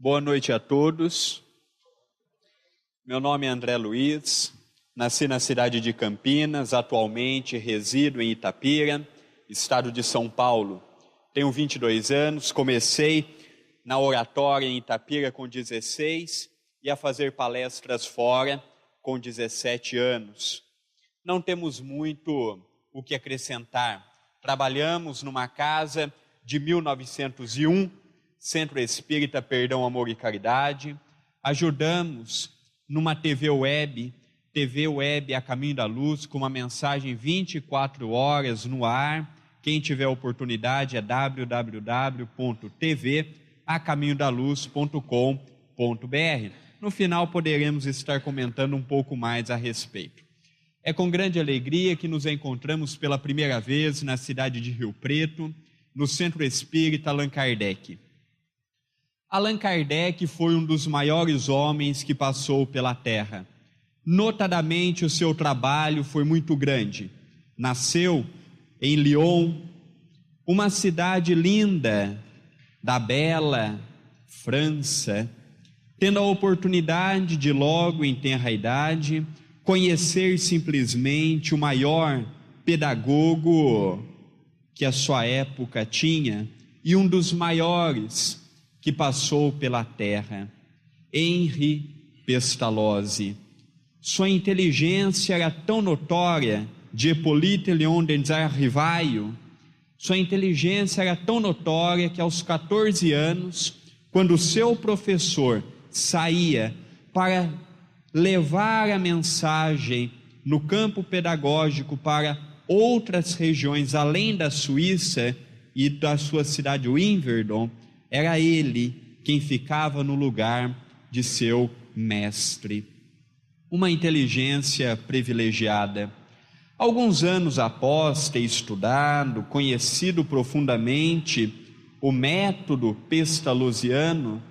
Boa noite a todos. Meu nome é André Luiz, nasci na cidade de Campinas, atualmente resido em Itapira, estado de São Paulo. Tenho 22 anos, comecei na oratória em Itapira com 16 e a fazer palestras fora com 17 anos. Não temos muito o que acrescentar. Trabalhamos numa casa de 1901, Centro Espírita Perdão, Amor e Caridade. Ajudamos numa TV web A Caminho da Luz, com uma mensagem 24 horas no ar. Quem tiver oportunidade é www.tvacaminhodaluz.com.br. No final poderemos estar comentando um pouco mais a respeito. É com grande alegria que nos encontramos pela primeira vez na cidade de Rio Preto, no Centro Espírita Allan Kardec. Allan Kardec foi um dos maiores homens que passou pela Terra. Notadamente, o seu trabalho foi muito grande. Nasceu em Lyon, uma cidade linda da bela França, tendo a oportunidade de logo em tenra idade conhecer simplesmente o maior pedagogo que a sua época tinha e um dos maiores que passou pela terra, Henri Pestalozzi. Sua inteligência era tão notória, de Hippolyte Léon Denis Rivaio, sua inteligência era tão notória que aos 14 anos, quando seu professor saía para levar a mensagem no campo pedagógico para outras regiões além da Suíça e da sua cidade Wimbledon, era ele quem ficava no lugar de seu mestre. Uma inteligência privilegiada. Alguns anos após ter estudado, conhecido profundamente o método pestalozziano,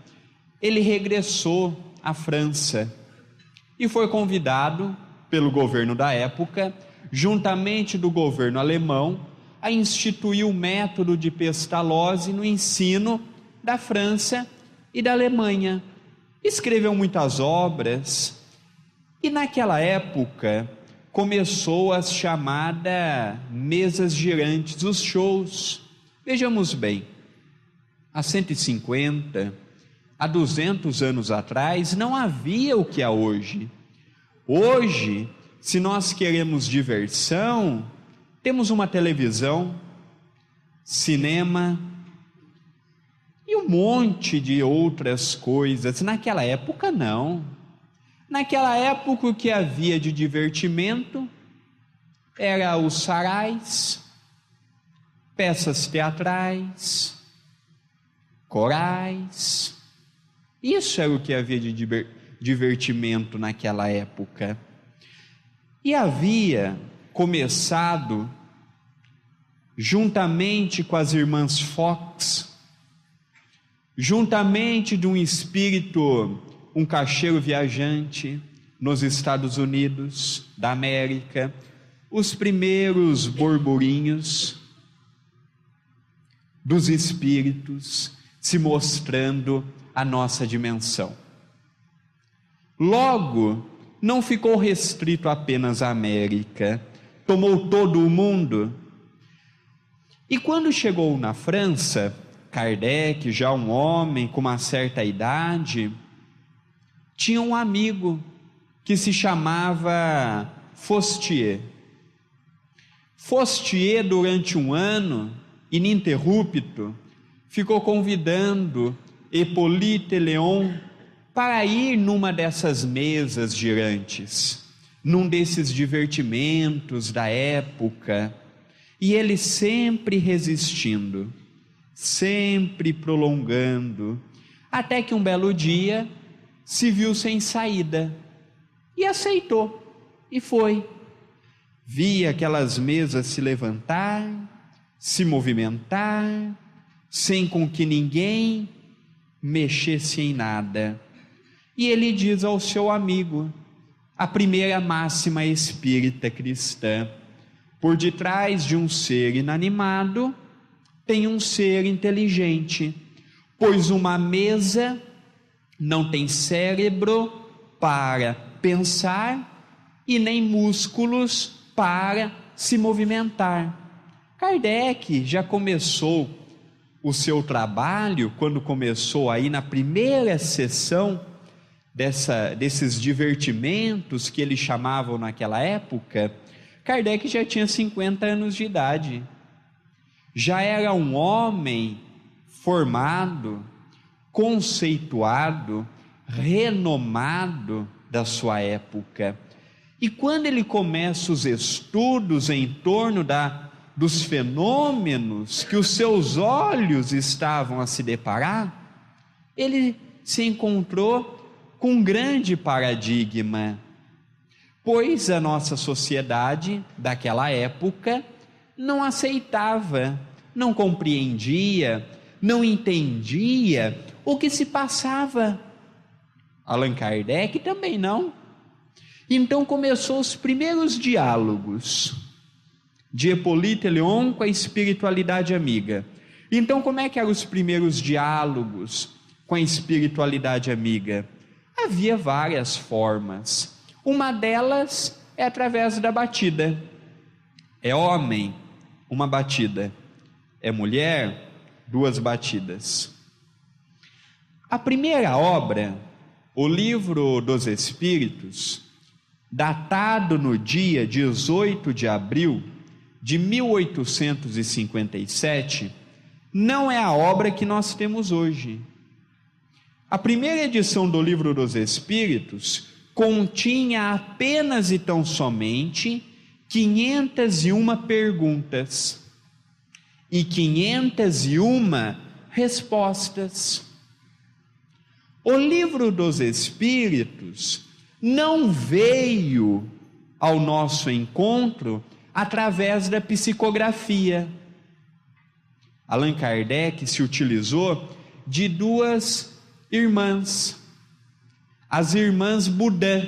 ele regressou à França e foi convidado pelo governo da época, juntamente do governo alemão, a instituir o método de Pestalozzi no ensino da França e da Alemanha. Escreveu muitas obras e naquela época começou as chamadas mesas girantes, os shows. Vejamos bem, há 150, há 200 anos atrás não havia o que há hoje. Hoje, se nós queremos diversão, temos uma televisão, cinema e um monte de outras coisas. Naquela época não. Naquela época o que havia de divertimento era os sarais, peças teatrais, corais. Isso era o que havia de divertimento naquela época. E havia começado, juntamente com as irmãs Fox, juntamente de um espírito, um caixeiro viajante nos Estados Unidos da América, os primeiros burburinhos dos espíritos se mostrando a nossa dimensão. Logo, não ficou restrito apenas à América, tomou todo o mundo. E quando chegou na França, Kardec, já um homem com uma certa idade, tinha um amigo que se chamava Faustier. Faustier, durante um ano ininterrupto, ficou convidando Hippolyte Léon para ir numa dessas mesas girantes, num desses divertimentos da época, e ele sempre resistindo, sempre prolongando, até que um belo dia se viu sem saída e aceitou e foi. Via aquelas mesas se levantar, se movimentar, sem com que ninguém mexesse em nada. E ele diz ao seu amigo a primeira máxima espírita cristã: por detrás de um ser inanimado tem um ser inteligente, pois uma mesa não tem cérebro para pensar e nem músculos para se movimentar. Kardec já começou o seu trabalho, quando começou aí na primeira sessão desses divertimentos que eles chamavam naquela época. Kardec já tinha 50 anos de idade, já era um homem formado, conceituado, renomado da sua época. E quando ele começa os estudos em torno dos fenômenos que os seus olhos estavam a se deparar, ele se encontrou com um grande paradigma, pois a nossa sociedade daquela época não aceitava, não compreendia, não entendia o que se passava. Allan Kardec também não. Então começou os primeiros diálogos de Hippolyte Léon com a espiritualidade amiga. Então como é que eram os primeiros diálogos com a espiritualidade amiga? Havia várias formas. Uma delas é através da batida. É homem, uma batida. É mulher, 2 batidas. A primeira obra, o Livro dos Espíritos, datado no dia 18 de abril de 1857, não é a obra que nós temos hoje. A primeira edição do Livro dos Espíritos continha apenas e tão somente 501 perguntas e 501 respostas. O Livro dos Espíritos não veio ao nosso encontro através da psicografia. Allan Kardec se utilizou de 2 irmãs, as irmãs Buda,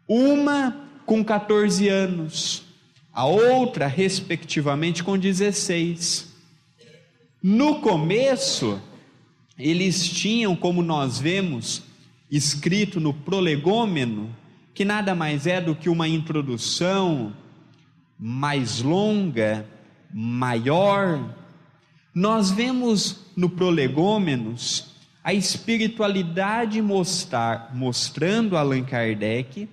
uma com 14 anos, a outra respectivamente com 16. No começo, eles tinham, como nós vemos escrito no prolegômeno, que nada mais é do que uma introdução mais longa, maior. Nós vemos no prolegômenos a espiritualidade mostrando a Allan Kardec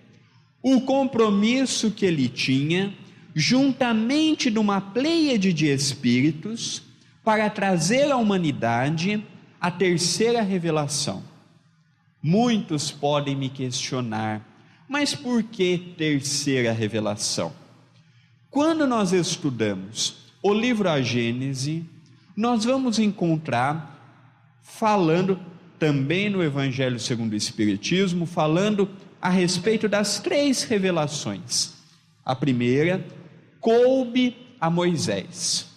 o compromisso que ele tinha, juntamente de uma pleiade de espíritos, para trazer à humanidade a terceira revelação. Muitos podem me questionar, mas por que terceira revelação? Quando nós estudamos o livro A Gênese, nós vamos encontrar falando também no Evangelho segundo o Espiritismo, falando a respeito das 3 revelações. A primeira, coube a Moisés,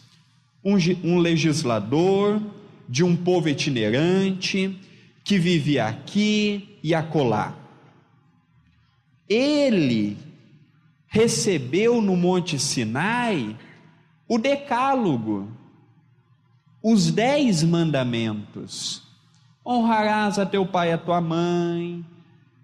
um legislador de um povo itinerante, que vivia aqui e acolá. Ele recebeu no Monte Sinai o Decálogo, os 10 mandamentos. Honrarás a teu pai e a tua mãe,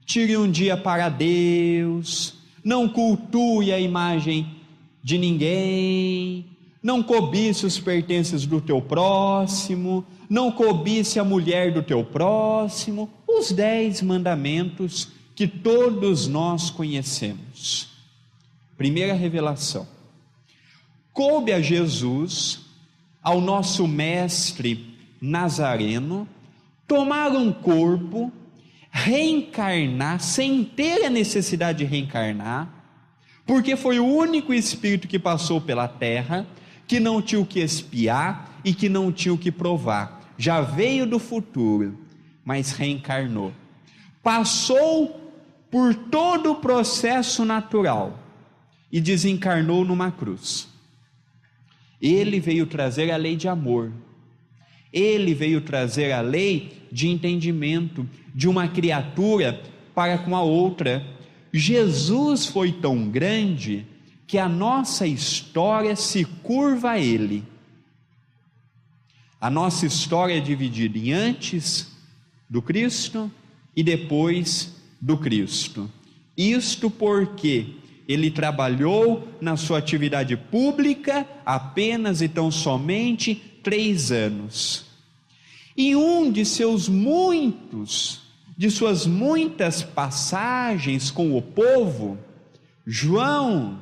tire um dia para Deus, não cultue a imagem de ninguém, não cobice os pertences do teu próximo, não cobice a mulher do teu próximo, os 10 mandamentos que todos nós conhecemos. Primeira revelação. Coube a Jesus, ao nosso mestre Nazareno, tomar um corpo, reencarnar, sem ter a necessidade de reencarnar, porque foi o único espírito que passou pela terra, que não tinha o que espiar e que não tinha o que provar, já veio do futuro, mas reencarnou, passou por todo o processo natural e desencarnou numa cruz. Ele veio trazer a lei de amor, ele veio trazer a lei de entendimento de uma criatura para com a outra. Jesus foi tão grande que a nossa história se curva a ele. A nossa história é dividida em antes, do Cristo e depois do Cristo. Isto porque ele trabalhou na sua atividade pública apenas e tão somente 3 anos. E de suas muitas passagens com o povo, João,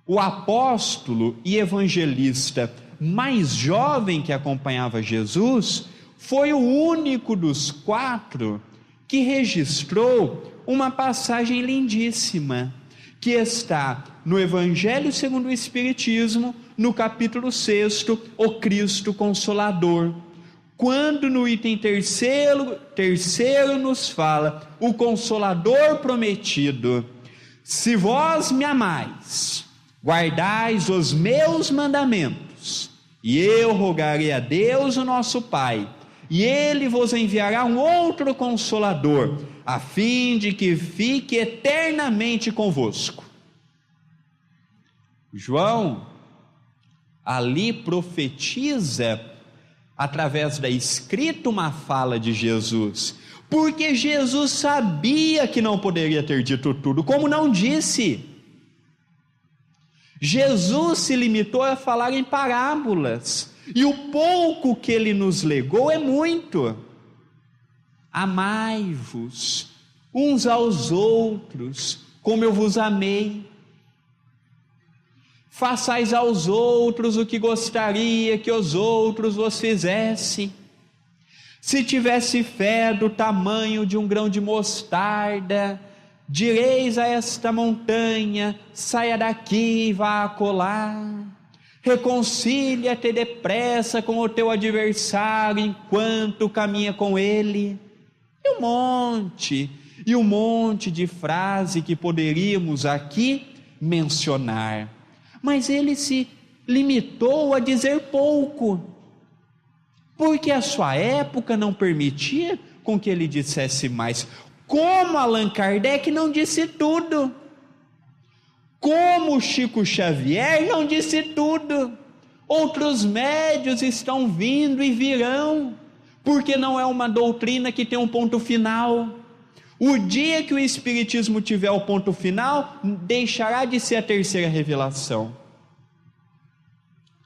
o apóstolo e evangelista mais jovem que acompanhava Jesus, foi o único dos 4 que registrou uma passagem lindíssima, que está no Evangelho segundo o Espiritismo, no capítulo 6, o Cristo Consolador, quando no item terceiro nos fala, o Consolador prometido: se vós me amais, guardais os meus mandamentos, e eu rogarei a Deus o nosso Pai, e Ele vos enviará um outro Consolador, a fim de que fique eternamente convosco. João ali profetiza, através da escrita, uma fala de Jesus, porque Jesus sabia que não poderia ter dito tudo, como não disse. Jesus se limitou a falar em parábolas, e o pouco que ele nos legou é muito. Amai-vos uns aos outros, como eu vos amei. Façais aos outros o que gostaria que os outros vos fizessem. Se tivesse fé do tamanho de um grão de mostarda, direis a esta montanha: saia daqui e vá acolá. Reconcilia-te depressa com o teu adversário enquanto caminha com ele. E um monte de frase que poderíamos aqui mencionar. Mas ele se limitou a dizer pouco, porque a sua época não permitia com que ele dissesse mais. Como Allan Kardec não disse tudo, como Chico Xavier não disse tudo, outros médios estão vindo e virão, porque não é uma doutrina que tem um ponto final. O dia que o Espiritismo tiver o ponto final, deixará de ser a terceira revelação.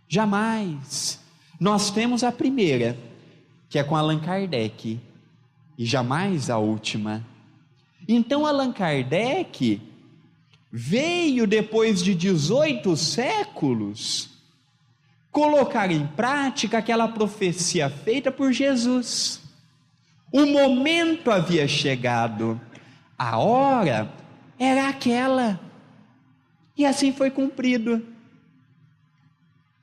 Jamais. Nós temos a primeira, que é com Allan Kardec, e jamais a última. Então Allan Kardec veio, depois de 18 séculos, colocar em prática aquela profecia feita por Jesus. O momento havia chegado, a hora era aquela, e assim foi cumprido.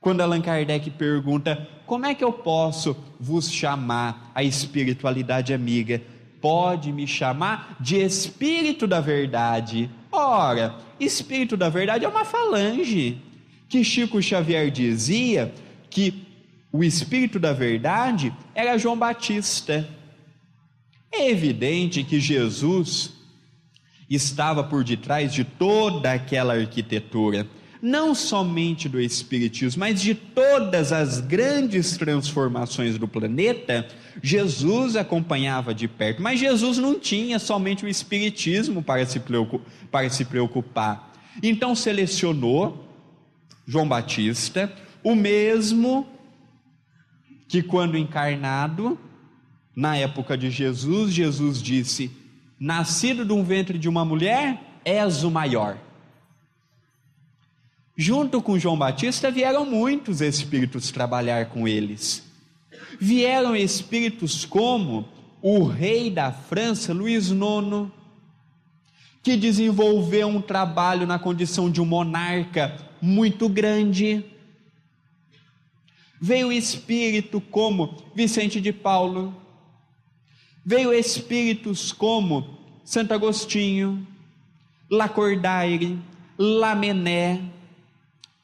Quando Allan Kardec pergunta: como é que eu posso vos chamar a espiritualidade amiga? Pode me chamar de Espírito da Verdade. Ora, Espírito da Verdade é uma falange, que Chico Xavier dizia que o Espírito da Verdade era João Batista. É evidente que Jesus estava por detrás de toda aquela arquitetura, não somente do Espiritismo, mas de todas as grandes transformações do planeta. Jesus acompanhava de perto, mas Jesus não tinha somente o Espiritismo para se preocupar. Então selecionou João Batista, o mesmo que, quando encarnado, na época de Jesus, Jesus disse: nascido de um ventre de uma mulher, és o maior. Junto com João Batista vieram muitos espíritos trabalhar com eles. Vieram espíritos como o rei da França, Luís IX, que desenvolveu um trabalho na condição de um monarca muito grande. Veio espírito como Vicente de Paulo, veio espíritos como Santo Agostinho, Lacordaire, Lamennais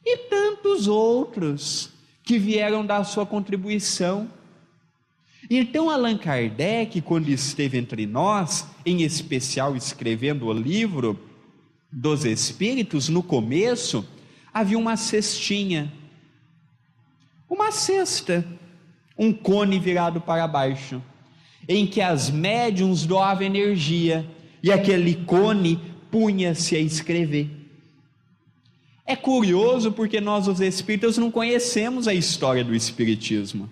e tantos outros que vieram dar sua contribuição. Então Allan Kardec, quando esteve entre nós, em especial escrevendo o livro dos Espíritos, no começo havia uma cestinha, uma cesta, um cone virado para baixo. em que as médiuns doavam energia e aquele cone punha-se a escrever. É curioso porque nós, os espíritas, não conhecemos a história do espiritismo.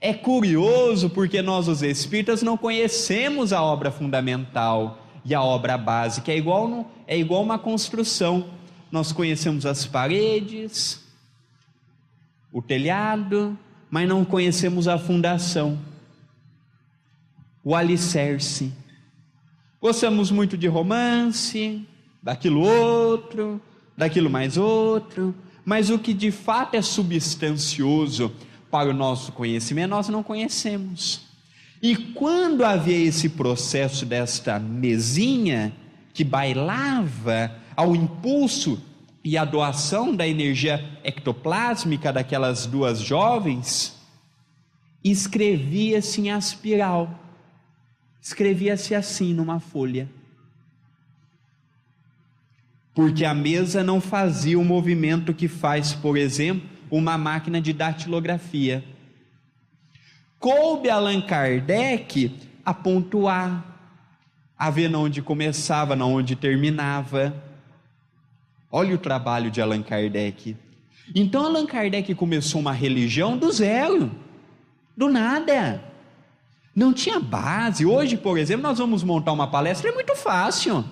É curioso porque nós, os espíritas, não conhecemos a obra fundamental e a obra básica. É igual uma construção. Nós conhecemos as paredes, o telhado, mas não conhecemos a fundação, o alicerce. Gostamos muito de romance, daquilo outro, daquilo mais outro, mas o que de fato é substancioso para o nosso conhecimento, nós não conhecemos. E quando havia esse processo desta mesinha que bailava ao impulso e à doação da energia ectoplásmica daquelas duas jovens, escrevia-se em aspiral, escrevia-se assim numa folha, porque a mesa não fazia o movimento que faz, por exemplo, uma máquina de datilografia. Coube a Allan Kardec a pontuar, a ver onde começava, onde terminava. Olha o trabalho de Allan Kardec. Então Allan Kardec começou uma religião do zero, do nada, não tinha base. Hoje, por exemplo, nós vamos montar uma palestra, é muito fácil.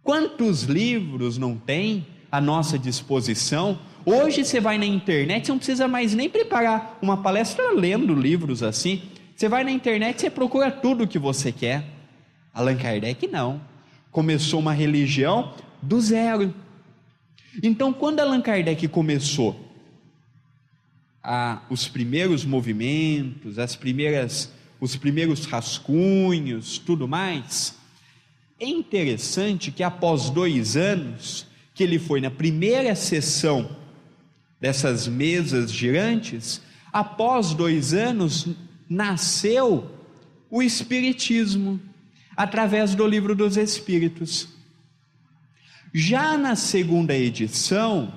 Quantos livros não tem à nossa disposição? Hoje você vai na internet, você não precisa mais nem preparar uma palestra lendo livros assim. Você vai na internet, você procura tudo o que você quer. Allan Kardec não, começou uma religião do zero. Então, quando Allan Kardec começou os primeiros movimentos, os primeiros rascunhos, tudo mais, é interessante que após 2 anos, que ele foi na primeira sessão dessas mesas girantes, após 2 anos, nasceu o Espiritismo, através do Livro dos Espíritos. Já na segunda edição,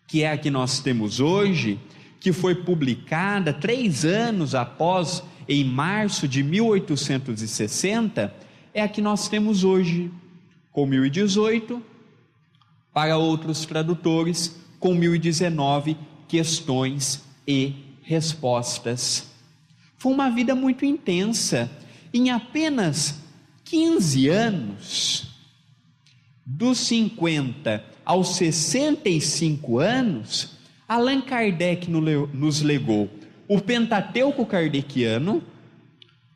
que é a que nós temos hoje, que foi publicada 3 anos após, em março de 1860, é a que nós temos hoje, com 1018, para outros tradutores, com 1019, questões e respostas. Foi uma vida muito intensa. Em apenas 15 anos, dos 50 aos 65 anos, Allan Kardec nos legou o Pentateuco Kardeciano,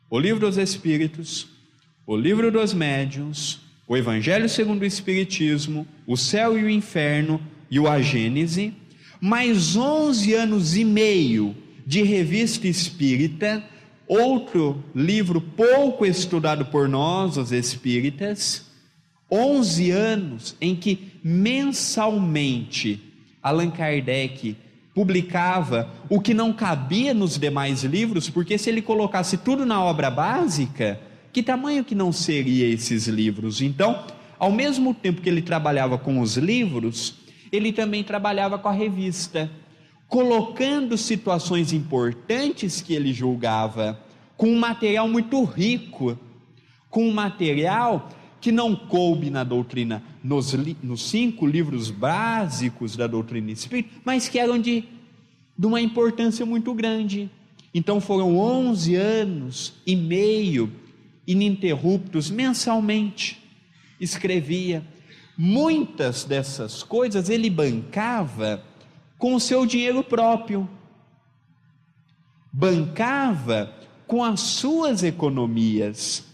o Livro dos Espíritos, o Livro dos Médiuns, o Evangelho segundo o Espiritismo, o Céu e o Inferno e o A Gênese, mais 11 anos e meio de Revista Espírita, outro livro pouco estudado por nós, os espíritas. 11 anos em que mensalmente Allan Kardec publicava o que não cabia nos demais livros, porque se ele colocasse tudo na obra básica, que tamanho que não seria esses livros? Então, ao mesmo tempo que ele trabalhava com os livros, ele também trabalhava com a revista, colocando situações importantes que ele julgava, com um material muito rico, com um material que não coube na doutrina, nos 5 livros básicos da doutrina espírita, mas que eram de uma importância muito grande. Então foram 11 anos e meio ininterruptos, mensalmente, escrevia. Muitas dessas coisas ele bancava com o seu dinheiro próprio, bancava com as suas economias.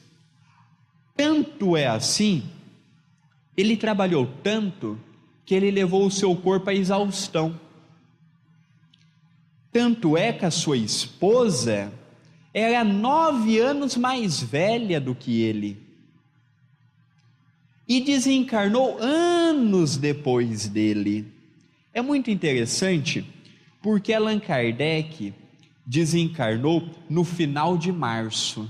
Tanto é assim, ele trabalhou tanto, que ele levou o seu corpo à exaustão. Tanto é que a sua esposa era 9 anos mais velha do que ele, e desencarnou anos depois dele. É muito interessante, porque Allan Kardec desencarnou no final de março.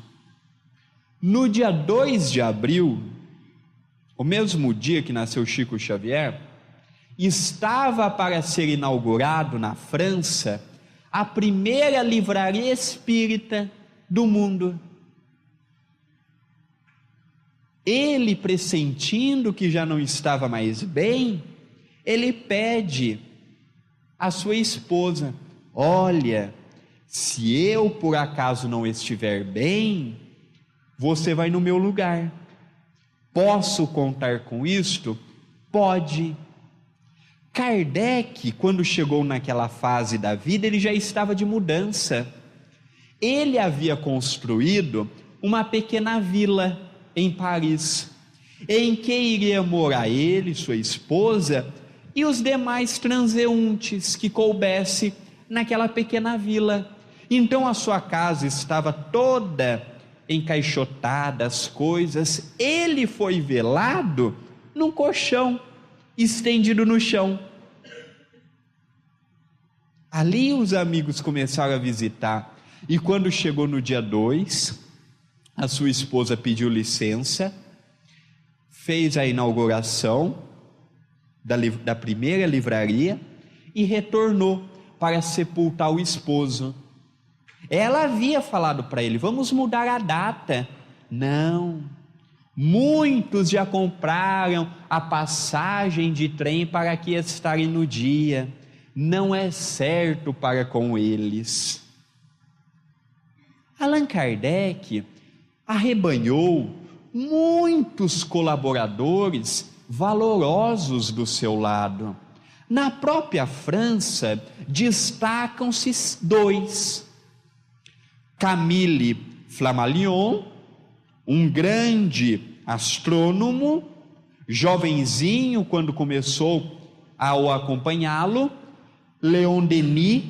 No dia 2 de abril, o mesmo dia que nasceu Chico Xavier, estava para ser inaugurado na França a primeira livraria espírita do mundo. Ele, pressentindo que já não estava mais bem, ele pede à sua esposa: olha, se eu por acaso não estiver bem, você vai no meu lugar. Posso contar com isto? Pode. Kardec, quando chegou naquela fase da vida, ele já estava de mudança. Ele havia construído uma pequena vila em Paris, em que iria morar ele, sua esposa e os demais transeuntes que coubesse naquela pequena vila. Então a sua casa estava toda encaixotada, as coisas. Ele foi velado num colchão estendido no chão. Ali os amigos começaram a visitar, e quando chegou no dia 2, a sua esposa pediu licença, fez a inauguração da primeira livraria e retornou para sepultar o esposo. Ela havia falado para ele: vamos mudar a data. Não, muitos já compraram a passagem de trem para aqui estarem no dia, não é certo para com eles. Allan Kardec arrebanhou muitos colaboradores valorosos do seu lado. Na própria França destacam-se 2: Camille Flammarion, um grande astrônomo, jovenzinho quando começou a o acompanhá-lo; Leon Denis,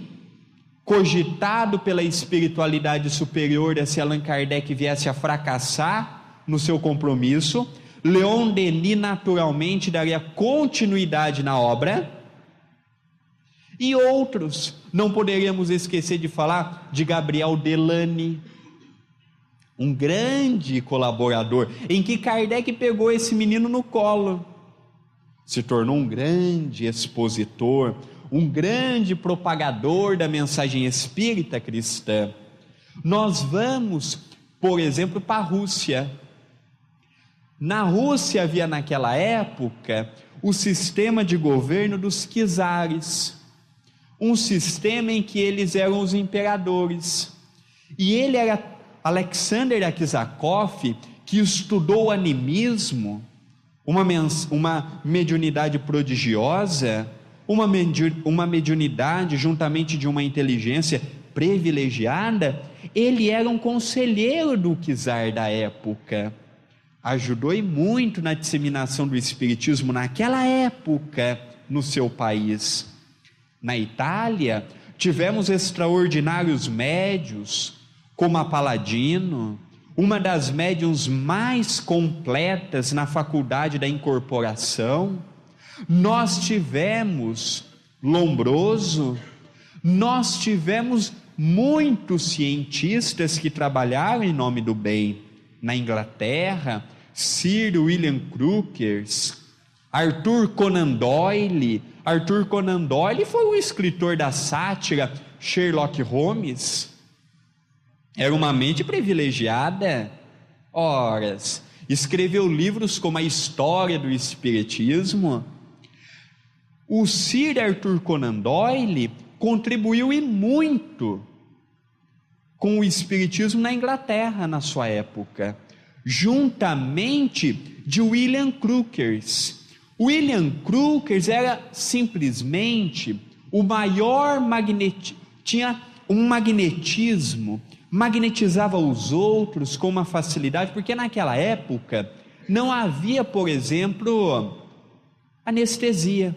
cogitado pela espiritualidade superior se Allan Kardec viesse a fracassar no seu compromisso. Leon Denis naturalmente daria continuidade na obra, e outros. Não poderíamos esquecer de falar de Gabriel Delany, um grande colaborador, em que Kardec pegou esse menino no colo, se tornou um grande expositor, um grande propagador da mensagem espírita cristã. Nós vamos, por exemplo, para a Rússia. Na Rússia havia naquela época o sistema de governo dos czares, um sistema em que eles eram os imperadores, e ele era Alexander Aksakoff, que estudou o animismo, uma mediunidade prodigiosa, uma mediunidade juntamente de uma inteligência privilegiada. Ele era um conselheiro do czar da época, ajudou e muito na disseminação do espiritismo naquela época no seu país. Na Itália tivemos extraordinários médiuns, como a Paladino, uma das médiuns mais completas na faculdade da incorporação. Nós tivemos Lombroso, nós tivemos muitos cientistas que trabalharam em nome do bem. Na Inglaterra, Sir William Crookes, Arthur Conan Doyle. Arthur Conan Doyle foi o escritor da sátira Sherlock Holmes. Era uma mente privilegiada. Horas, escreveu livros como a História do Espiritismo. O Sir Arthur Conan Doyle contribuiu e muito com o espiritismo na Inglaterra na sua época, juntamente de William Crookes. William Crookes era simplesmente o maior tinha um magnetismo, magnetizava os outros com uma facilidade, porque naquela época não havia, por exemplo, anestesia.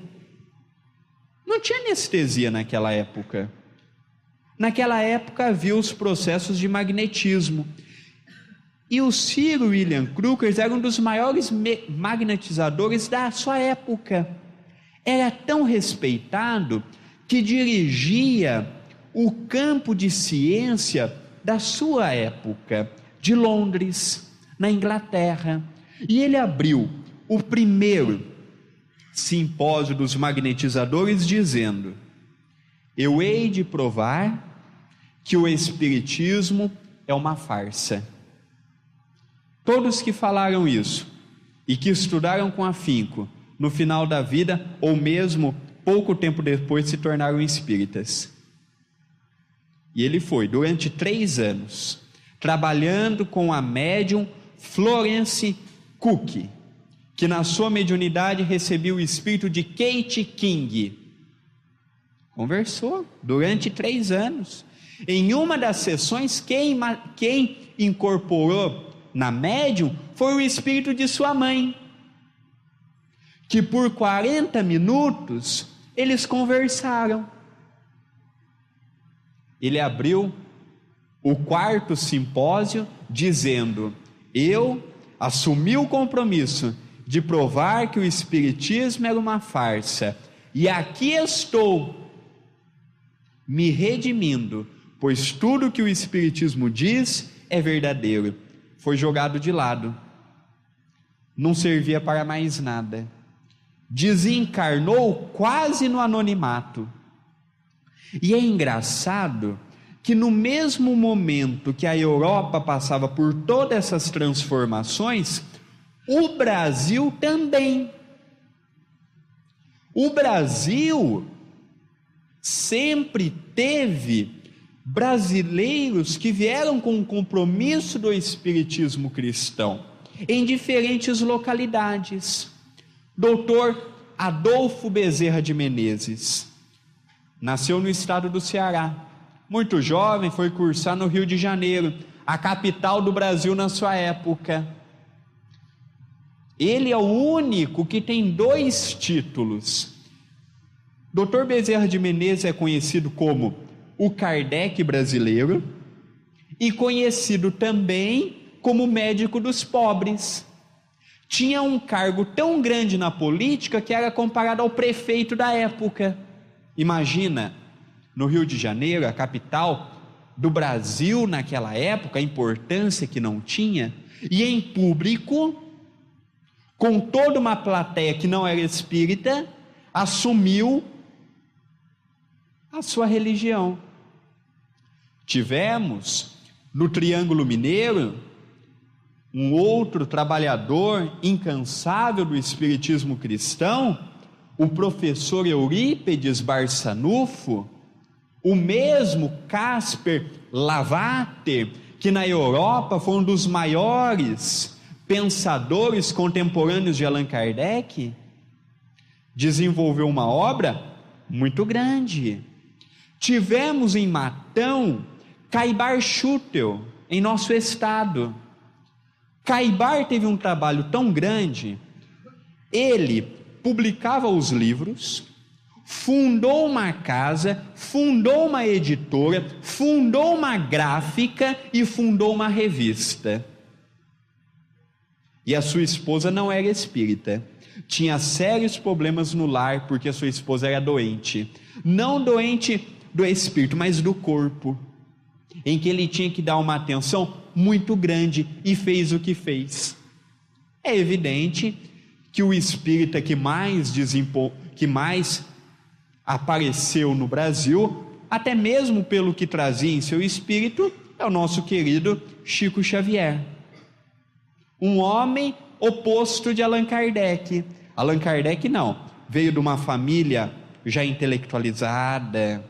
Não tinha anestesia naquela época. Naquela época havia os processos de magnetismo. E o Sir William Crookes era um dos maiores magnetizadores da sua época. Era tão respeitado que dirigia o campo de ciência da sua época, de Londres, na Inglaterra. E ele abriu o primeiro simpósio dos magnetizadores dizendo: eu hei de provar que o espiritismo é uma farsa. Todos que falaram isso e que estudaram com afinco, no final da vida, ou mesmo pouco tempo depois, se tornaram espíritas. E ele foi, durante 3 anos, trabalhando com a médium Florence Cook, que na sua mediunidade recebeu o espírito de Kate King. Conversou durante 3 anos. Em uma das sessões, quem incorporou na médium foi o espírito de sua mãe, que por 40 minutos eles conversaram. Ele abriu o 4º simpósio dizendo: eu assumi o compromisso de provar que o espiritismo era uma farsa, e aqui estou me redimindo, pois tudo que o espiritismo diz é verdadeiro. Foi jogado de lado, não servia para mais nada, desencarnou quase no anonimato. E é engraçado que no mesmo momento que a Europa passava por todas essas transformações, o Brasil também. O Brasil sempre teve brasileiros que vieram com o compromisso do espiritismo cristão em diferentes localidades. Doutor Adolfo Bezerra de Menezes nasceu no estado do Ceará. Muito jovem, foi cursar no Rio de Janeiro, a capital do Brasil na sua época. Ele é o único que tem 2 títulos. Dr. Bezerra de Menezes é conhecido como o Kardec brasileiro e conhecido também como médico dos pobres. Tinha um cargo tão grande na política que era comparado ao prefeito da época. Imagina, no Rio de Janeiro, a capital do Brasil naquela época, a importância que não tinha, e em público, com toda uma plateia que não era espírita, assumiu a sua religião. Tivemos no Triângulo Mineiro um outro trabalhador incansável do espiritismo cristão, o professor Eurípedes Barçanufo, o mesmo Caspar Lavater, que na Europa foi um dos maiores pensadores contemporâneos de Allan Kardec, desenvolveu uma obra muito grande. Tivemos em Matão Caibar Schutel, em nosso estado. Caibar teve um trabalho tão grande, ele publicava os livros, fundou uma casa, fundou uma editora, fundou uma gráfica e fundou uma revista. E a sua esposa não era espírita, tinha sérios problemas no lar porque a sua esposa era doente, não doente do espírito, mas do corpo, em que ele tinha que dar uma atenção muito grande e fez o que fez. É evidente que o espírita que mais apareceu no Brasil, até mesmo pelo que trazia em seu espírito, é o nosso querido Chico Xavier, um homem oposto de Allan Kardec. Allan Kardec não, veio de uma família já intelectualizada,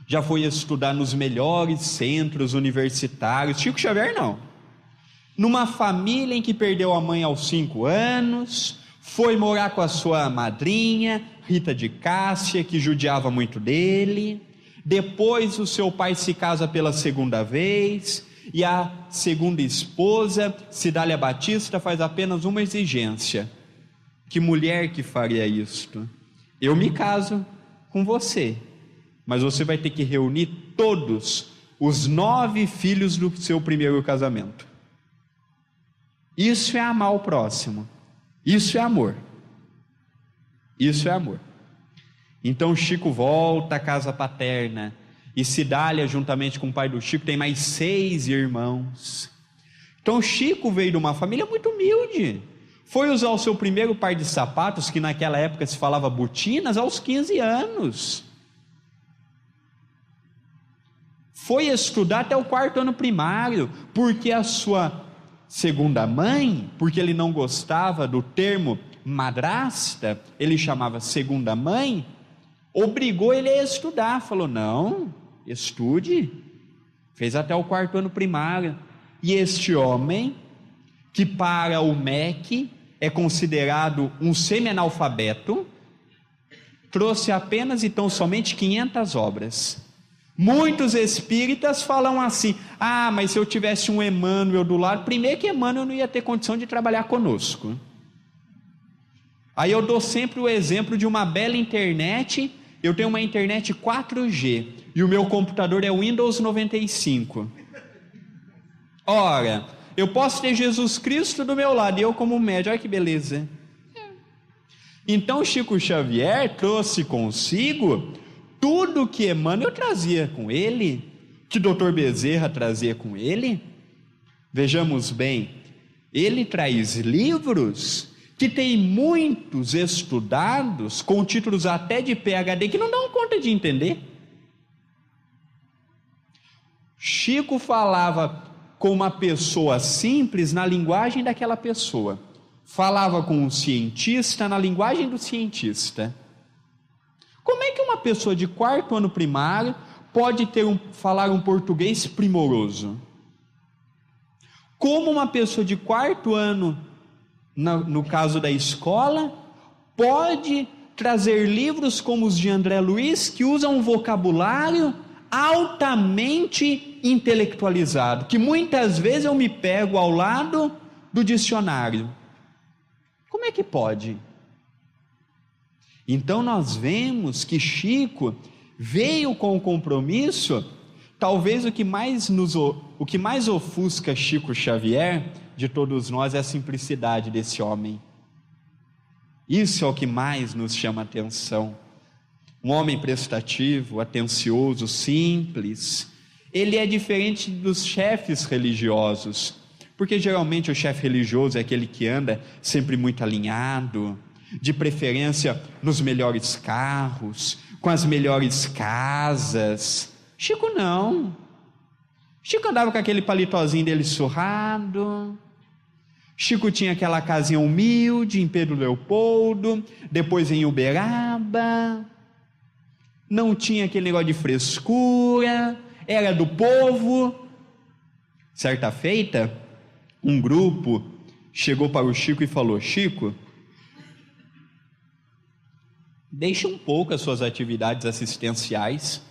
já foi estudar nos melhores centros universitários. Chico Xavier não, numa família em que perdeu a mãe aos 5 anos, foi morar com a sua madrinha, Rita de Cássia, que judiava muito dele. Depois o seu pai se casa pela 2ª vez, e a segunda esposa, Cidália Batista, faz apenas uma exigência: que mulher que faria isto? Eu me caso com você, mas você vai ter que reunir todos os 9 filhos do seu primeiro casamento. Isso é amar o próximo, isso é amor, isso é amor. Então Chico volta à casa paterna, e Cidália, juntamente com o pai do Chico, tem mais 6 irmãos. Então Chico veio de uma família muito humilde, foi usar o seu primeiro par de sapatos, que naquela época se falava botinas, aos 15 anos. foi estudar até o 4º ano primário, porque a sua segunda mãe, porque ele não gostava do termo madrasta, ele chamava segunda mãe, obrigou ele a estudar, falou, não, estude, fez até o 4º ano primário. E este homem, que para o MEC é considerado um semi-analfabeto, trouxe apenas e tão somente 500 obras. Muitos espíritas falam assim, mas se eu tivesse um Emmanuel do lado, primeiro que Emmanuel não ia ter condição de trabalhar conosco. Aí eu dou sempre o exemplo de uma bela internet. Eu tenho uma internet 4G e o meu computador é Windows 95. Ora, eu posso ter Jesus Cristo do meu lado e eu como médium, olha que beleza. Então Chico Xavier trouxe consigo tudo que Emmanuel trazia com ele, que Dr. Bezerra trazia com ele. Vejamos bem, ele traz livros que tem muitos estudados, com títulos até de PhD, que não dão conta de entender. Chico falava com uma pessoa simples na linguagem daquela pessoa, falava com um cientista na linguagem do cientista. Como é que uma pessoa de 4º ano primário pode falar um português primoroso? Como uma pessoa de 4º ano, no caso da escola, pode trazer livros como os de André Luiz, que usam um vocabulário altamente intelectualizado, que muitas vezes eu me pego ao lado do dicionário. Como é que pode? Então nós vemos que Chico veio com o compromisso, talvez o que mais ofusca Chico Xavier de todos nós é a simplicidade desse homem. Isso é o que mais nos chama a atenção. Um homem prestativo, atencioso, simples. Ele é diferente dos chefes religiosos, porque geralmente o chefe religioso é aquele que anda sempre muito alinhado, de preferência nos melhores carros, com as melhores casas. Chico não. Chico andava com aquele palitozinho dele surrado. Chico tinha aquela casinha humilde em Pedro Leopoldo, depois em Uberaba. Não tinha aquele negócio de frescura, era do povo. Certa feita, um grupo chegou para o Chico e falou: Chico, deixa um pouco as suas atividades assistenciais.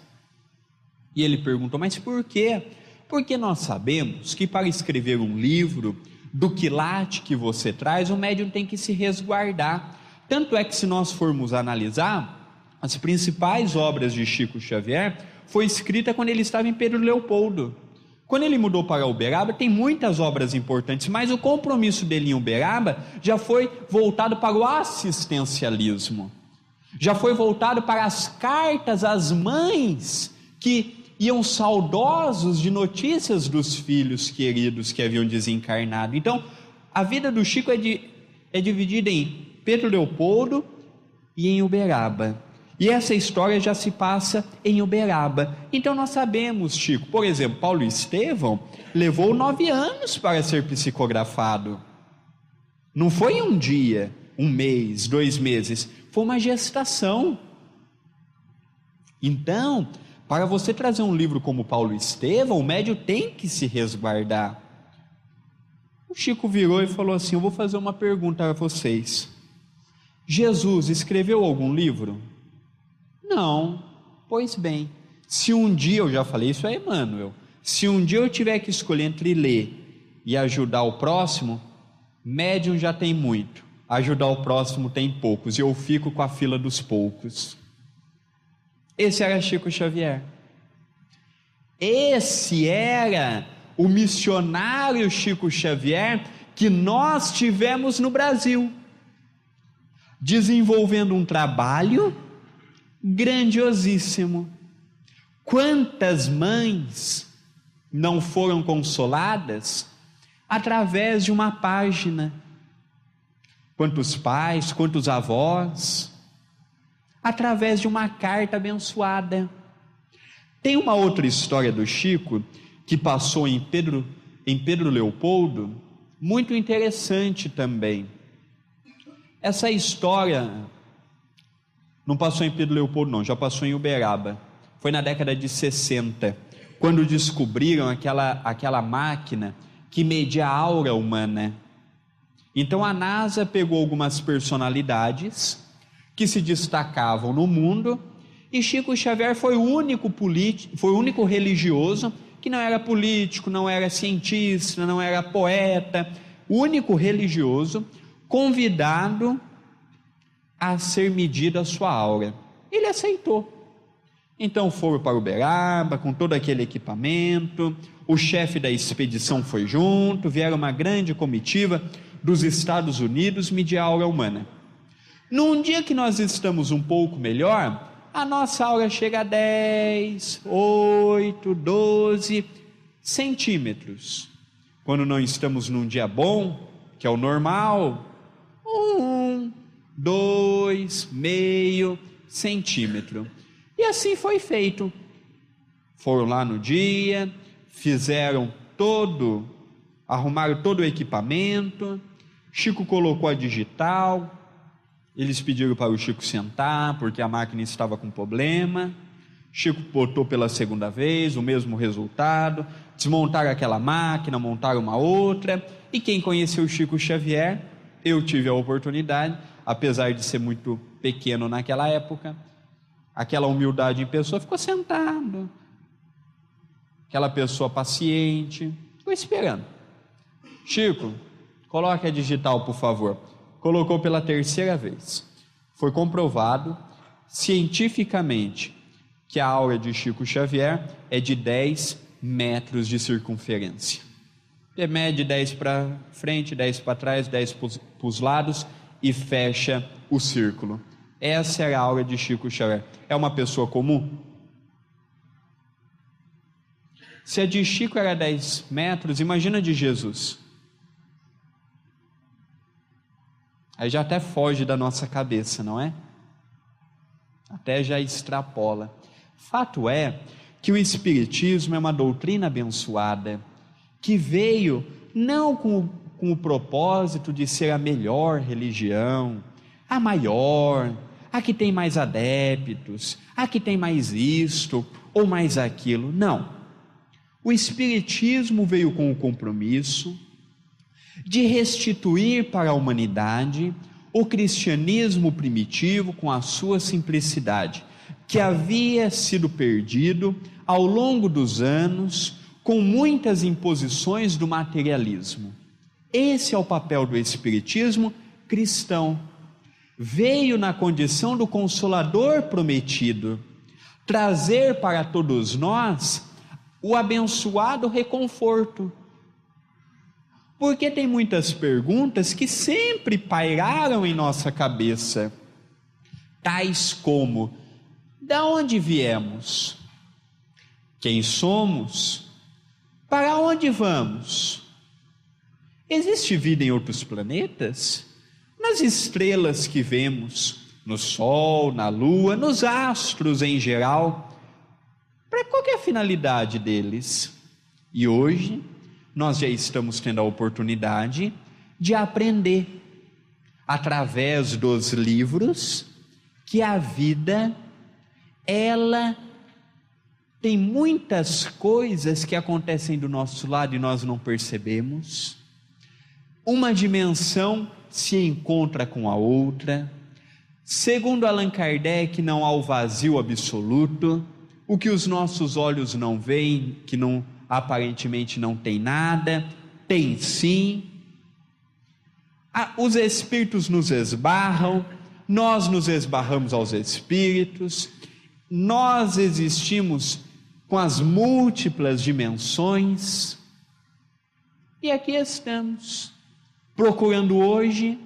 E ele perguntou: mas por quê? Porque nós sabemos que para escrever um livro do quilate que você traz, o médium tem que se resguardar. Tanto é que, se nós formos analisar, as principais obras de Chico Xavier foi escrita quando ele estava em Pedro Leopoldo. Quando ele mudou para Uberaba, tem muitas obras importantes, mas o compromisso dele em Uberaba já foi voltado para o assistencialismo, já foi voltado para as cartas às mães que iam saudosos de notícias dos filhos queridos que haviam desencarnado. Então, a vida do Chico é dividida em Pedro Leopoldo e em Uberaba. E essa história já se passa em Uberaba. Então nós sabemos, Chico, por exemplo, Paulo Estevão levou 9 anos para ser psicografado. Não foi um dia, 1 mês, 2 meses, foi uma gestação. Então, para você trazer um livro como Paulo Estevão, o médium tem que se resguardar. O Chico virou e falou assim: eu vou fazer uma pergunta a vocês. Jesus escreveu algum livro? Não. Pois bem, se um dia, eu já falei isso a Emmanuel, se um dia eu tiver que escolher entre ler e ajudar o próximo, médium já tem muito, ajudar o próximo tem poucos, e eu fico com a fila dos poucos. Esse era Chico Xavier. Esse era o missionário Chico Xavier que nós tivemos no Brasil, desenvolvendo um trabalho grandiosíssimo. Quantas mães não foram consoladas através de uma página? Quantos pais, quantos avós, através de uma carta abençoada? Tem uma outra história do Chico, que passou em Pedro Leopoldo, muito interessante também. Essa história não passou em Pedro Leopoldo não, já passou em Uberaba. Foi na década de 60, quando descobriram aquela máquina que media a aura humana. Então a NASA pegou algumas personalidades que se destacavam no mundo, e Chico Xavier foi o único religioso que não era político, não era cientista, não era poeta, o único religioso convidado a ser medida a sua aura. Ele aceitou. Então foram para Uberaba com todo aquele equipamento, o chefe da expedição foi junto, vieram uma grande comitiva dos Estados Unidos medir a aura humana. Num dia que nós estamos um pouco melhor, a nossa aura chega a 10, 8, 12 centímetros. Quando não estamos num dia bom, que é o normal, 1, 2, meio centímetro. E assim foi feito. Foram lá no dia, arrumaram todo o equipamento, Chico colocou a digital, eles pediram para o Chico sentar, porque a máquina estava com problema. Chico botou pela segunda vez, o mesmo resultado, desmontaram aquela máquina, montaram uma outra, e quem conheceu o Chico Xavier, eu tive a oportunidade, apesar de ser muito pequeno naquela época, aquela humildade em pessoa, ficou sentado, aquela pessoa paciente, ficou esperando. Chico, coloque a digital, por favor. Colocou pela terceira vez. Foi comprovado cientificamente que a aura de Chico Xavier é de 10 metros de circunferência. Ele mede 10 para frente, 10 para trás, 10 para os lados e fecha o círculo. Essa era a aura de Chico Xavier. É uma pessoa comum? Se a de Chico era 10 metros, imagina a de Jesus. Aí já até foge da nossa cabeça, não é? Até já extrapola. Fato é que o Espiritismo é uma doutrina abençoada, que veio não com o propósito de ser a melhor religião, a maior, a que tem mais adeptos, a que tem mais isto ou mais aquilo. Não. O Espiritismo veio com o compromisso de restituir para a humanidade o cristianismo primitivo com a sua simplicidade, que havia sido perdido ao longo dos anos com muitas imposições do materialismo. Esse é o papel do Espiritismo cristão. Veio na condição do Consolador prometido, trazer para todos nós o abençoado reconforto. Porque tem muitas perguntas que sempre pairaram em nossa cabeça, tais como: da onde viemos? Quem somos? Para onde vamos? Existe vida em outros planetas? Nas estrelas que vemos, no Sol, na Lua, nos astros em geral, para qual é a finalidade deles? E hoje nós já estamos tendo a oportunidade de aprender, através dos livros, que a vida, ela tem muitas coisas que acontecem do nosso lado e nós não percebemos. Uma dimensão se encontra com a outra. Segundo Allan Kardec, não há o vazio absoluto. O que os nossos olhos não veem, que não aparentemente não tem nada, tem sim. Os espíritos nos esbarram, nós nos esbarramos aos espíritos, nós existimos com as múltiplas dimensões, e aqui estamos, procurando hoje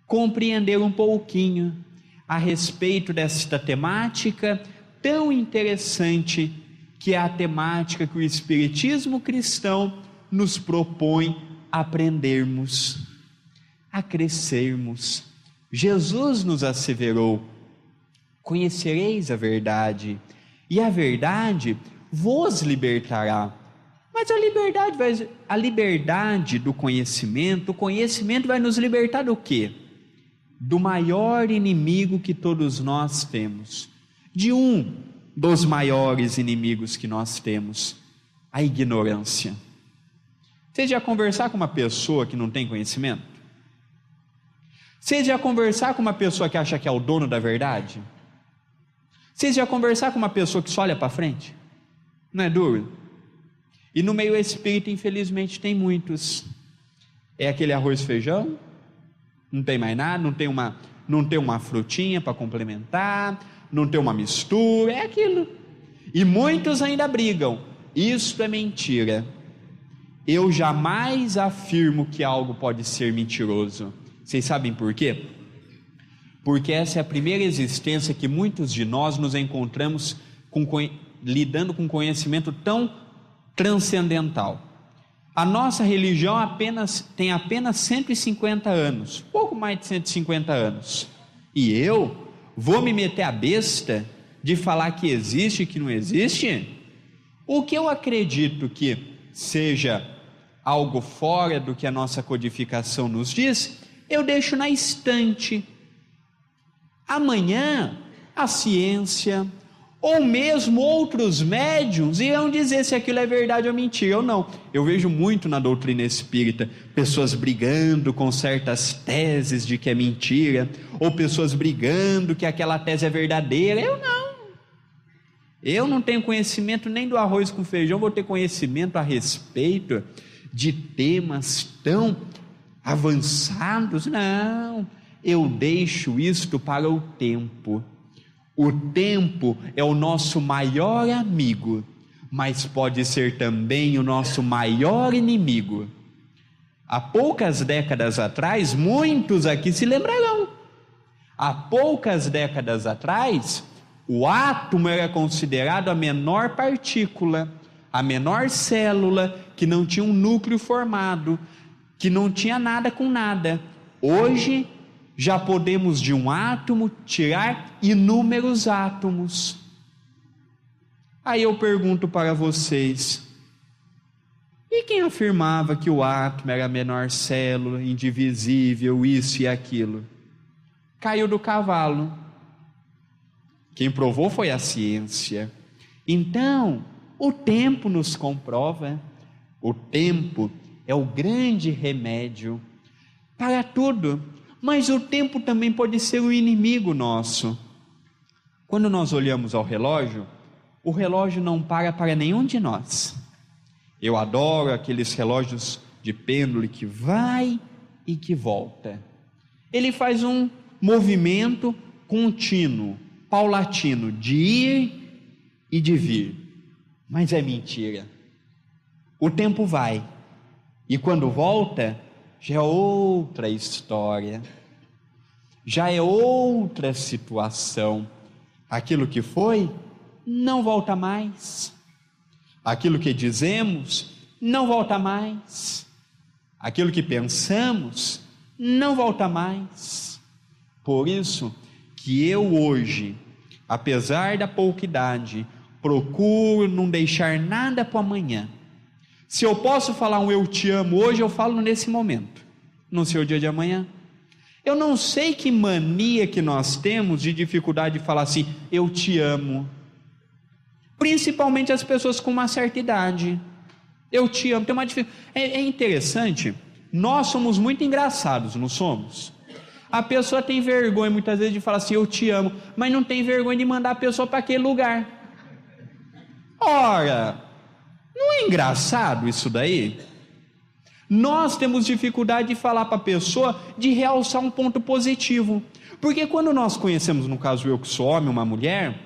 compreender um pouquinho a respeito desta temática tão interessante, que é a temática que o Espiritismo cristão nos propõe a aprendermos, a crescermos. Jesus nos asseverou: conhecereis a verdade, e a verdade vos libertará. Mas a liberdade do conhecimento, o conhecimento vai nos libertar do quê? Do maior inimigo que todos nós temos, de um dos maiores inimigos que nós temos, a ignorância. Você já conversar com uma pessoa que não tem conhecimento? Você já conversar com uma pessoa que acha que é o dono da verdade? Você já conversar com uma pessoa que só olha para frente? Não é duro? E no meio espírita, infelizmente, tem muitos. É aquele arroz e feijão, não tem mais nada, não tem uma frutinha para complementar, não tem uma mistura, é aquilo. E muitos ainda brigam. Isto é mentira. Eu jamais afirmo que algo pode ser mentiroso. Vocês sabem por quê? Porque essa é a primeira existência que muitos de nós nos encontramos lidando com conhecimento tão transcendental. A nossa religião tem apenas 150 anos, pouco mais de 150 anos. E eu vou me meter a besta de falar que existe e que não existe? O que eu acredito que seja algo fora do que a nossa codificação nos diz, eu deixo na estante. Amanhã, a ciência, ou mesmo outros médiuns, irão dizer se aquilo é verdade ou mentira, ou não. Eu vejo muito na doutrina espírita, pessoas brigando com certas teses de que é mentira, ou pessoas brigando que aquela tese é verdadeira. Eu não tenho conhecimento nem do arroz com feijão, vou ter conhecimento a respeito de temas tão avançados. Não, eu deixo isto para o tempo. O tempo é o nosso maior amigo, mas pode ser também o nosso maior inimigo. Há poucas décadas atrás, muitos aqui se lembrarão, há poucas décadas atrás, o átomo era considerado a menor partícula, a menor célula, que não tinha um núcleo formado, que não tinha nada com nada. Hoje, já podemos de um átomo tirar inúmeros átomos. Aí eu pergunto para vocês, e quem afirmava que o átomo era a menor célula, indivisível, isso e aquilo? Caiu do cavalo. Quem provou foi a ciência. Então, o tempo nos comprova. O tempo é o grande remédio para tudo. Mas o tempo também pode ser um inimigo nosso. Quando nós olhamos ao relógio, o relógio não para nenhum de nós. Eu adoro aqueles relógios de pêndulo que vai e que volta. Ele faz um movimento contínuo, paulatino, de ir e de vir. Mas é mentira. O tempo vai, e quando volta, já é outra história, já é outra situação. Aquilo que foi, não volta mais. Aquilo que dizemos, não volta mais. Aquilo que pensamos, não volta mais. Por isso que eu hoje, apesar da pouca idade, procuro não deixar nada para amanhã. Se eu posso falar um eu te amo hoje, eu falo nesse momento, no seu dia de amanhã. Eu não sei que mania que nós temos de dificuldade de falar assim, eu te amo. Principalmente as pessoas com uma certa idade. Eu te amo, tem uma dificuldade. É interessante, nós somos muito engraçados, não somos? A pessoa tem vergonha muitas vezes de falar assim, eu te amo, mas não tem vergonha de mandar a pessoa para aquele lugar. Ora, não é engraçado isso daí? Nós temos dificuldade de falar para a pessoa, de realçar um ponto positivo, porque quando nós conhecemos, no caso eu que sou homem, uma mulher,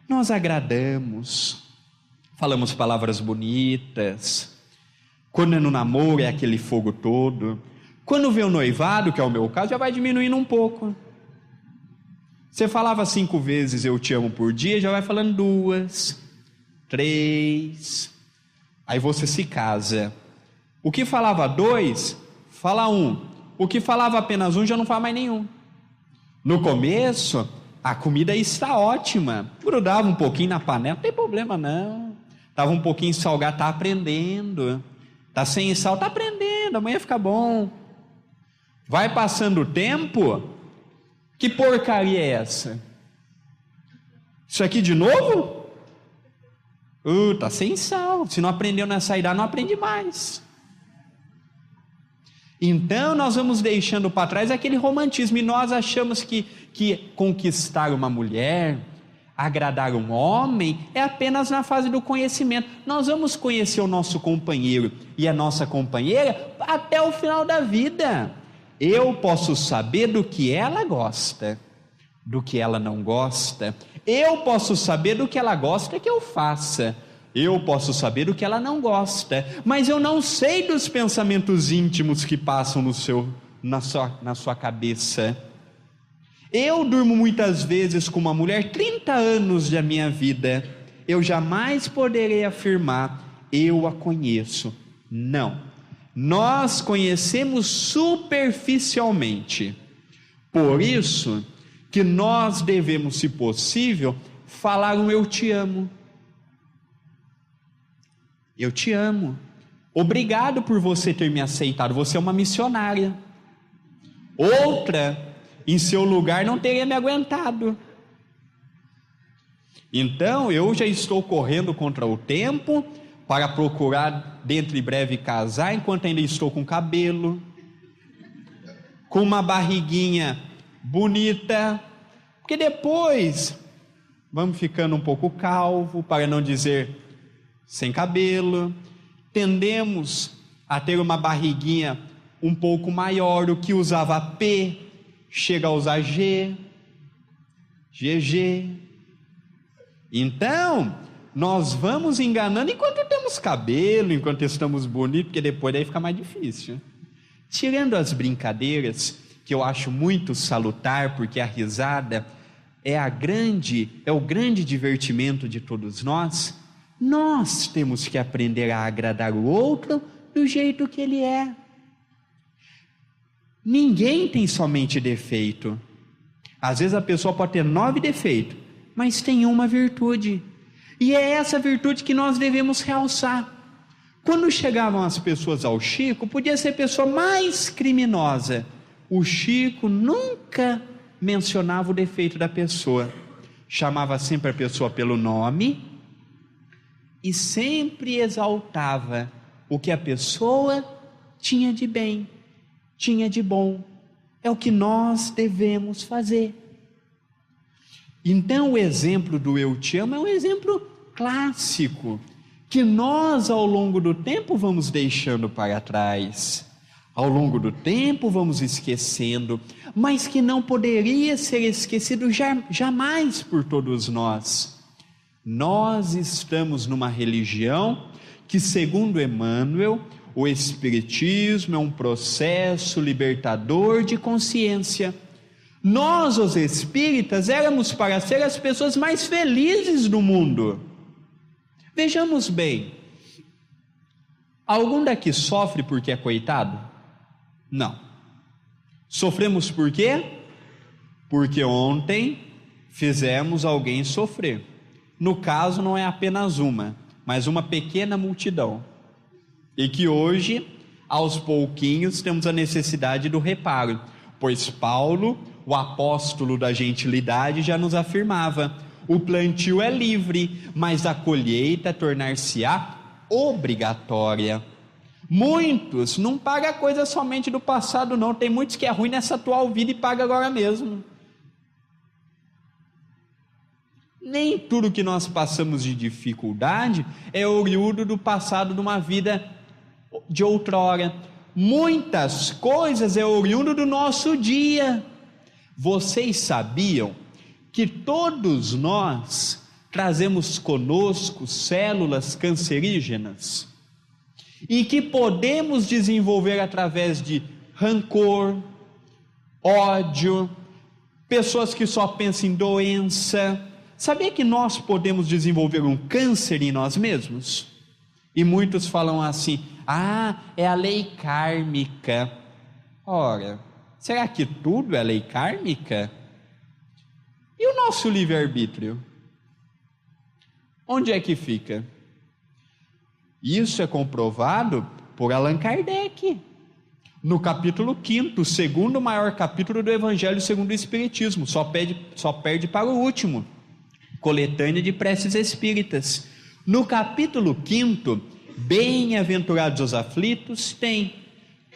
nós agradamos, falamos palavras bonitas. Quando é no namoro é aquele fogo todo. Quando vê o noivado, que é o meu caso, já vai diminuindo um pouco. Você falava 5 vezes eu te amo por dia, já vai falando 2, 3, aí você se casa. O que falava 2, fala 1. O que falava apenas 1, já não fala mais nenhum. No começo, a comida está ótima. Grudava um pouquinho na panela, não tem problema não. Estava um pouquinho salgado, está aprendendo. Está sem sal, está aprendendo, amanhã fica bom. Vai passando o tempo, que porcaria é essa? Isso aqui de novo? Está sem sal. Se não aprendeu nessa idade, não aprende mais. Então nós vamos deixando para trás aquele romantismo, e nós achamos que conquistar uma mulher, agradar um homem, é apenas na fase do conhecimento. Nós vamos conhecer o nosso companheiro e a nossa companheira até o final da vida. Eu posso saber do que ela gosta, do que ela não gosta. Eu posso saber do que ela gosta que eu faça. Eu posso saber do que ela não gosta, mas eu não sei dos pensamentos íntimos que passam na sua cabeça. Eu durmo muitas vezes com uma mulher 30 anos da minha vida. Eu jamais poderei afirmar, eu a conheço. Não. Nós conhecemos superficialmente. Por isso que nós devemos, se possível, falar um eu te amo. Eu te amo. Obrigado por você ter me aceitado. Você é uma missionária. Outra, em seu lugar, não teria me aguentado. Então, eu já estou correndo contra o tempo para procurar dentro de breve casar, enquanto ainda estou com cabelo, com uma barriguinha bonita, porque depois vamos ficando um pouco calvo, para não dizer sem cabelo, tendemos a ter uma barriguinha um pouco maior. O que usava P chega a usar G, GG. Então nós vamos enganando enquanto temos cabelo, enquanto estamos bonitos, porque depois daí fica mais difícil. Tirando as brincadeiras, que eu acho muito salutar, porque a risada é o grande divertimento de todos nós. Nós temos que aprender a agradar o outro do jeito que ele é. Ninguém tem somente defeito. Às vezes a pessoa pode ter 9 defeitos, mas tem uma virtude. E é essa virtude que nós devemos realçar. Quando chegavam as pessoas ao Chico, podia ser a pessoa mais criminosa. O Chico nunca mencionava o defeito da pessoa. Chamava sempre a pessoa pelo nome e sempre exaltava o que a pessoa tinha de bem, tinha de bom. É o que nós devemos fazer. Então o exemplo do eu te amo é um exemplo clássico, que nós ao longo do tempo vamos deixando para trás, ao longo do tempo vamos esquecendo, mas que não poderia ser esquecido jamais por todos nós. Nós estamos numa religião que, segundo Emmanuel, o Espiritismo é um processo libertador de consciência. Nós, os espíritas, éramos para ser as pessoas mais felizes do mundo. Vejamos bem, algum daqui sofre porque é coitado? Não. Sofremos por quê? Porque ontem fizemos alguém sofrer. No caso, não é apenas uma, mas uma pequena multidão. E que hoje, aos pouquinhos, temos a necessidade do reparo. Pois Paulo, o apóstolo da gentilidade, já nos afirmava: o plantio é livre, mas a colheita tornar-se-á obrigatória. Muitos não pagam coisa somente do passado, não. Tem muitos que é ruim nessa atual vida e paga agora mesmo. Nem tudo que nós passamos de dificuldade é oriundo do passado de uma vida de outrora. Muitas coisas é oriundo do nosso dia. Vocês sabiam que todos nós trazemos conosco células cancerígenas e que podemos desenvolver através de rancor, ódio, pessoas que só pensam em doença? Sabia que nós podemos desenvolver um câncer em nós mesmos? E muitos falam assim: é a lei kármica. Ora, será que tudo é lei kármica? E o nosso livre-arbítrio? Onde é que fica? Isso é comprovado por Allan Kardec, no capítulo 5º, o segundo maior capítulo do Evangelho segundo o Espiritismo, só perde para o último, Coletânea de Preces Espíritas. No capítulo 5º, Bem-aventurados os aflitos, tem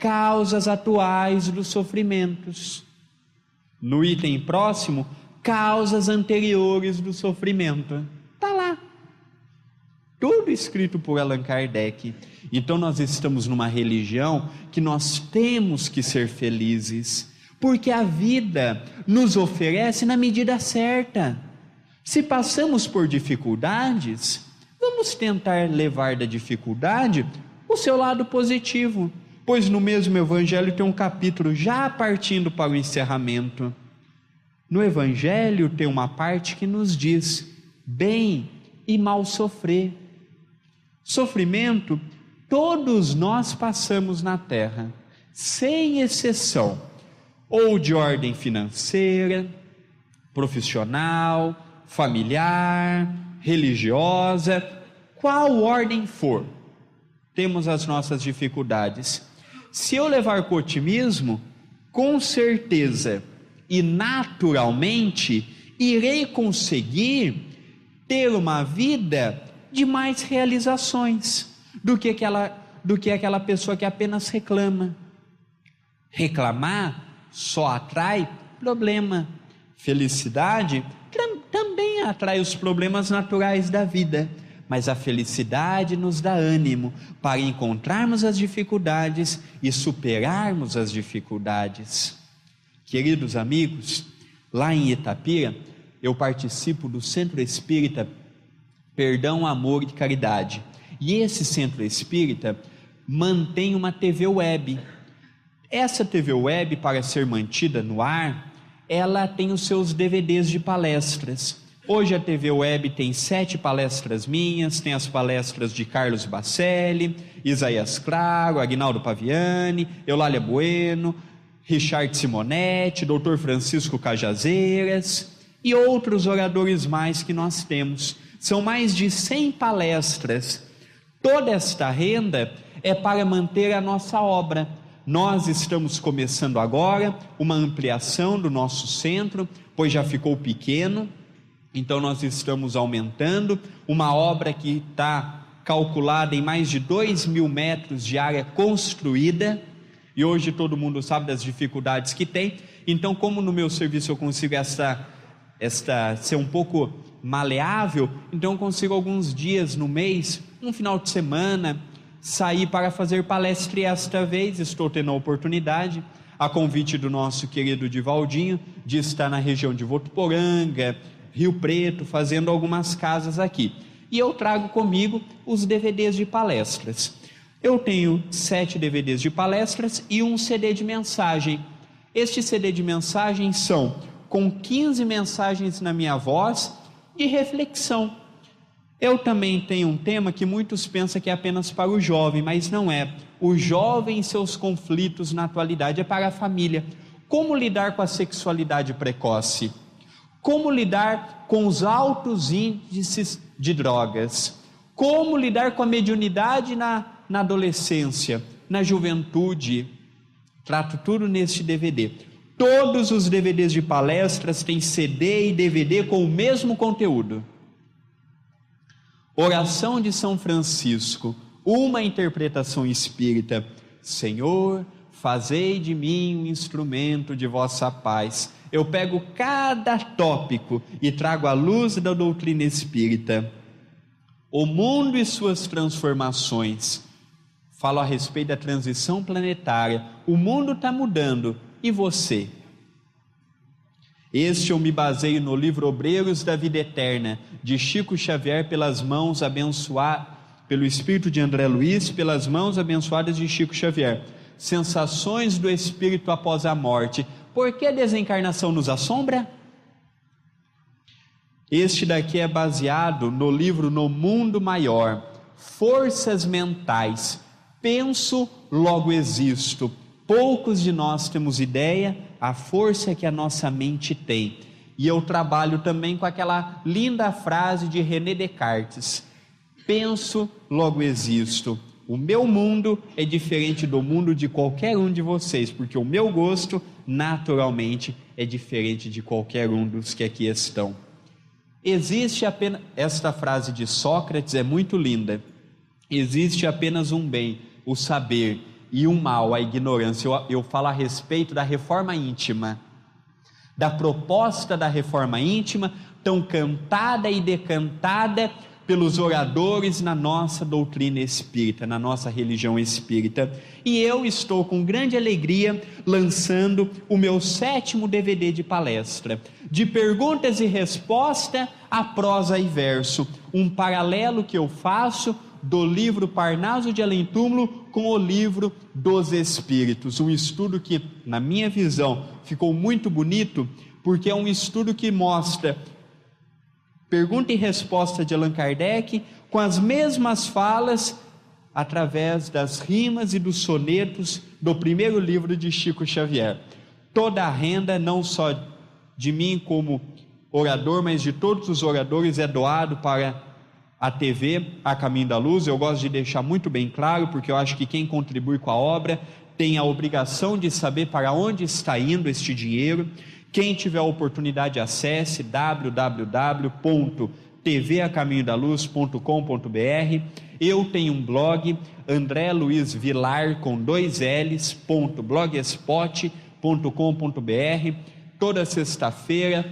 causas atuais dos sofrimentos. No item próximo, causas anteriores do sofrimento. Está lá. Tudo escrito por Allan Kardec. Então nós estamos numa religião que nós temos que ser felizes, porque a vida nos oferece na medida certa. Se passamos por dificuldades, vamos tentar levar da dificuldade o seu lado positivo, pois no mesmo Evangelho tem um capítulo já partindo para o encerramento. No Evangelho tem uma parte que nos diz: bem e mal sofrer. Sofrimento, todos nós passamos na terra, sem exceção, ou de ordem financeira, profissional, familiar, religiosa, qual ordem for, temos as nossas dificuldades. Se eu levar com otimismo, com certeza e naturalmente irei conseguir ter uma vida de mais realizações do que aquela pessoa que apenas reclama. Reclamar só atrai problema. Felicidade também atrai os problemas naturais da vida, mas a felicidade nos dá ânimo para encontrarmos as dificuldades e superarmos as dificuldades. Queridos amigos, lá em Itapira, eu participo do Centro Espírita Perdão, Amor e Caridade. E esse Centro Espírita mantém uma TV web. Essa TV web, para ser mantida no ar, ela tem os seus DVDs de palestras. Hoje a TV web tem 7 palestras minhas, tem as palestras de Carlos Bacelli, Isaías Claro, Aguinaldo Paviani, Eulália Bueno, Richard Simonetti, Dr. Francisco Cajazeiras e outros oradores mais que nós temos. São mais de 100 palestras. Toda esta renda é para manter a nossa obra. Nós estamos começando agora uma ampliação do nosso centro, pois já ficou pequeno, então nós estamos aumentando uma obra que está calculada em mais de 2.000 metros de área construída, e hoje todo mundo sabe das dificuldades que tem. Então, como no meu serviço eu consigo ser um pouco maleável, então eu consigo alguns dias no mês, um final de semana, sair para fazer palestra, e esta vez estou tendo a oportunidade, a convite do nosso querido Divaldinho, de estar na região de Votuporanga, Rio Preto, fazendo algumas casas aqui, e eu trago comigo os DVDs de palestras. Eu tenho 7 DVDs de palestras e um CD de mensagem. Este CD de mensagem são com 15 mensagens na minha voz de reflexão. Eu também tenho um tema que muitos pensam que é apenas para o jovem, mas não é. O jovem e seus conflitos na atualidade é para a família. Como lidar com a sexualidade precoce? Como lidar com os altos índices de drogas? Como lidar com a mediunidade na adolescência, na juventude? Trato tudo neste DVD. Todos os DVDs de palestras têm CD e DVD com o mesmo conteúdo. Oração de São Francisco, uma interpretação espírita. Senhor, fazei de mim um instrumento de vossa paz. Eu pego cada tópico e trago à luz da doutrina espírita. O mundo e suas transformações. Falo a respeito da transição planetária. O mundo está mudando. E você? Este eu me baseio no livro Obreiros da Vida Eterna, de Chico Xavier, pelo Espírito de André Luiz, pelas mãos abençoadas de Chico Xavier. Sensações do Espírito após a morte. Por que a desencarnação nos assombra? Este daqui é baseado no livro No Mundo Maior, Forças Mentais. Penso, logo existo. Poucos de nós temos ideia a força que a nossa mente tem. E eu trabalho também com aquela linda frase de René Descartes: penso, logo existo. O meu mundo é diferente do mundo de qualquer um de vocês, porque o meu gosto, naturalmente, é diferente de qualquer um dos que aqui estão. Existe apenas, esta frase de Sócrates é muito linda, existe apenas um bem, o saber, e um mal, a ignorância. Eu falo a respeito da reforma íntima, da proposta da reforma íntima, tão cantada e decantada pelos oradores na nossa doutrina espírita, na nossa religião espírita. E eu estou com grande alegria lançando o meu 7º DVD de palestra, de perguntas e resposta a prosa e verso, um paralelo que eu faço do livro Parnaso de Além Túmulo com o livro dos Espíritos, um estudo que, na minha visão, ficou muito bonito, porque é um estudo que mostra pergunta e resposta de Allan Kardec com as mesmas falas através das rimas e dos sonetos do primeiro livro de Chico Xavier. Toda a renda, não só de mim como orador, mas de todos os oradores, é doado para a TV A Caminho da Luz. Eu gosto de deixar muito bem claro, porque eu acho que quem contribui com a obra tem a obrigação de saber para onde está indo este dinheiro. Quem tiver a oportunidade, acesse www.tvacaminhodaluz.com.br. Eu tenho um blog, André Luiz Vilar, com 2 L's, .blogspot.com.br. Toda sexta-feira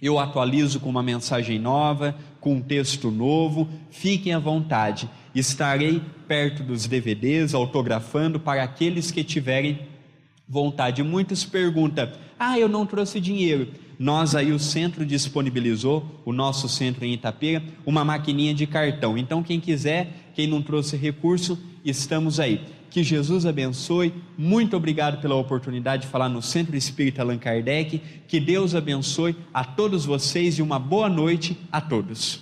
eu atualizo com uma mensagem nova, com um texto novo. Fiquem à vontade, estarei perto dos DVDs, autografando para aqueles que tiverem vontade. Muitos perguntam: eu não trouxe dinheiro. Nós aí, o centro disponibilizou, o nosso centro em Itapira, uma maquininha de cartão. Então quem quiser, quem não trouxe recurso, estamos aí. Que Jesus abençoe. Muito obrigado pela oportunidade de falar no Centro Espírita Allan Kardec. Que Deus abençoe a todos vocês e uma boa noite a todos.